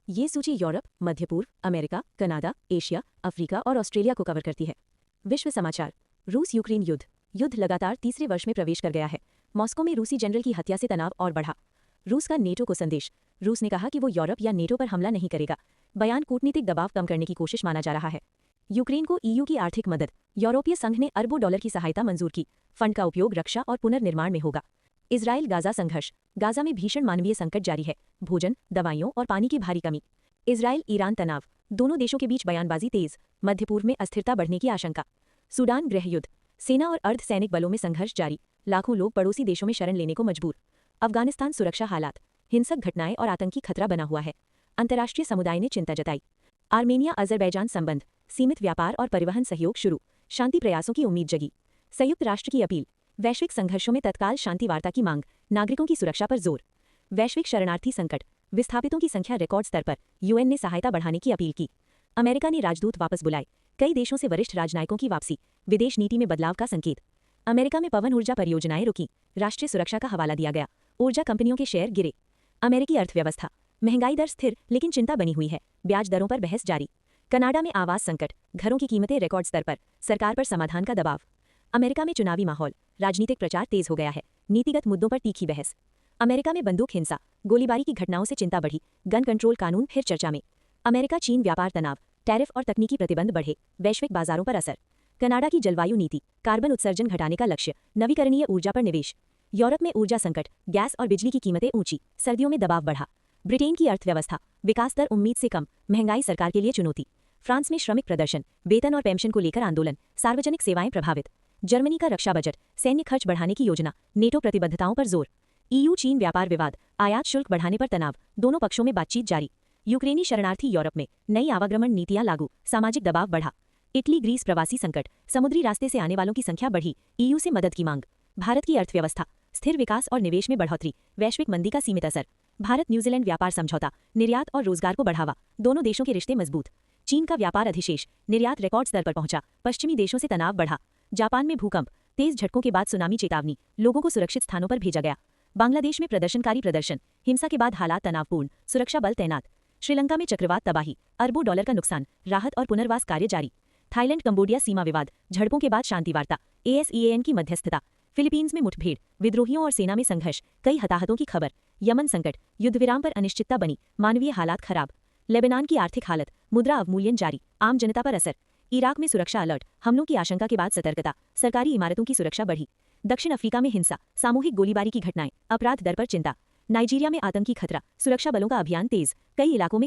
ये सूची यूरोप, मध्य पूर्व, अमेरिका, कनाडा, एशिया, अफ्रीका और ऑस्ट्रेलिया को कवर करती है। विश्व समाचार। रूस यूक्रेन युद्ध लगातार तीसरे वर्ष में प्रवेश कर गया है। मॉस्को में रूसी जनरल की हत्या से तनाव और बढ़ा। रूस का नेटो को संदेश। रूस ने कहा कि वो यूरोप या नेटो पर हमला नहीं करेगा। बयान कूटनीतिक दबाव कम करने की कोशिश माना जा रहा है। यूक्रेन को ईयू की आर्थिक मदद। यूरोपीय संघ ने अरबों डॉलर की सहायता मंजूर की। फंड का उपयोग रक्षा और पुनर्निर्माण में होगा। इजराइल गाजा संघर्ष। गाजा में भीषण मानवीय संकट जारी है। भोजन, दवाइयों और पानी की भारी कमी। इजराइल ईरान तनाव। दोनों देशों के बीच बयानबाजी तेज। मध्य पूर्व में अस्थिरता बढ़ने की आशंका। सूडान गृहयुद्ध। सेना और अर्धसैनिक बलों में संघर्ष जारी। लाखों लोग पड़ोसी देशों में शरण लेने को मजबूर। अफगानिस्तान सुरक्षा हालात। हिंसक घटनाएं और आतंकी खतरा बना हुआ है। अंतर्राष्ट्रीय समुदाय ने चिंता जताई। आर्मेनिया अजरबैजान संबंध। सीमित व्यापार और परिवहन सहयोग शुरू। शांति प्रयासों की उम्मीद जगी। संयुक्त राष्ट्र की अपील। वैश्विक संघर्षों में तत्काल शांति वार्ता की मांग। नागरिकों की सुरक्षा पर जोर। वैश्विक शरणार्थी संकट। विस्थापितों की संख्या रिकॉर्ड स्तर पर। यूएन ने सहायता बढ़ाने की अपील की। अमेरिका ने राजदूत वापस बुलाए। कई देशों से वरिष्ठ राजनयिकों की वापसी। विदेश नीति में बदलाव का संकेत। अमेरिका में पवन ऊर्जा परियोजनाएं रुकी। राष्ट्रीय सुरक्षा का हवाला दिया गया। ऊर्जा कंपनियों के शेयर गिरे। अमेरिकी अर्थव्यवस्था। महंगाई दर स्थिर लेकिन चिंता बनी हुई है। ब्याज दरों पर बहस जारी। कनाडा में आवास संकट। घरों की कीमतें रिकॉर्ड स्तर पर। सरकार पर समाधान का दबाव। अमेरिका में चुनावी माहौल। राजनीतिक प्रचार तेज हो गया है। नीतिगत मुद्दों पर तीखी बहस। अमेरिका में बंदूक हिंसा। गोलीबारी की घटनाओं से चिंता बढ़ी। गन कंट्रोल कानून फिर चर्चा में। अमेरिका चीन व्यापार तनाव। टैरिफ और तकनीकी प्रतिबंध बढ़े। वैश्विक बाजारों पर असर। कनाडा की जलवायु नीति। कार्बन उत्सर्जन घटाने का लक्ष्य। नवीकरणीय ऊर्जा पर निवेश। यूरोप में ऊर्जा संकट। गैस और बिजली की कीमतें ऊंची। सर्दियों में दबाव बढ़ा। ब्रिटेन की अर्थव्यवस्था। विकास दर उम्मीद से कम। महंगाई सरकार के लिए चुनौती। फ्रांस में श्रमिक प्रदर्शन। वेतन और पेंशन को लेकर आंदोलन। सार्वजनिक सेवाएं प्रभावित। जर्मनी का रक्षा बजट। सैन्य खर्च बढ़ाने की योजना। नेटो प्रतिबद्धताओं पर जोर। ईयू चीन व्यापार विवाद। आयात शुल्क बढ़ाने पर तनाव। दोनों पक्षों में बातचीत जारी। यूक्रेनी शरणार्थी यूरोप में। नई आवागमन नीतियां लागू। सामाजिक दबाव बढ़ा। इटली ग्रीस प्रवासी संकट। समुद्री रास्ते से आने वालों की संख्या बढ़ी। ईयू से मदद की मांग। भारत की अर्थव्यवस्था। स्थिर विकास और निवेश में बढ़ोतरी। वैश्विक मंदी का सीमित असर। भारत न्यूजीलैंड व्यापार समझौता। निर्यात और रोजगार को बढ़ावा। दोनों देशों के रिश्ते मजबूत। चीन का व्यापार अधिशेष। निर्यात रिकॉर्ड स्तर पर पहुंचा। पश्चिमी देशों से तनाव बढ़ा। जापान में भूकंप। तेज झटकों के बाद सुनामी चेतावनी। लोगों को सुरक्षित स्थानों पर भेजा गया। बांग्लादेश में प्रदर्शनकारी प्रदर्शन। हिंसा के बाद हालात तनावपूर्ण। सुरक्षा बल तैनात। श्रीलंका में चक्रवात तबाही। अरबों डॉलर का नुकसान। राहत और पुनर्वास कार्य जारी। थाईलैंड कंबोडिया सीमा विवाद। झड़पों के बाद शांति वार्ता। ASEAN की मध्यस्थता। फिलीपींस में मुठभेड़। विद्रोहियों और सेना में संघर्ष। कई हताहतों की खबर। यमन संकट। युद्धविराम पर अनिश्चितता बनी। मानवीय हालात खराब। लेबनान की आर्थिक हालत। मुद्रा अवमूल्यन जारी। आम जनता पर असर। इराक में सुरक्षा अलर्ट। हमलों की आशंका के बाद सतर्कता। सरकारी इमारतों की सुरक्षा बढ़ी। दक्षिण अफ्रीका में हिंसा। सामूहिक गोलीबारी की घटनाएं। अपराध दर पर चिंता। नाइजीरिया में आतंकी खतरा। सुरक्षा बलों का अभियान तेज। कई इलाकों में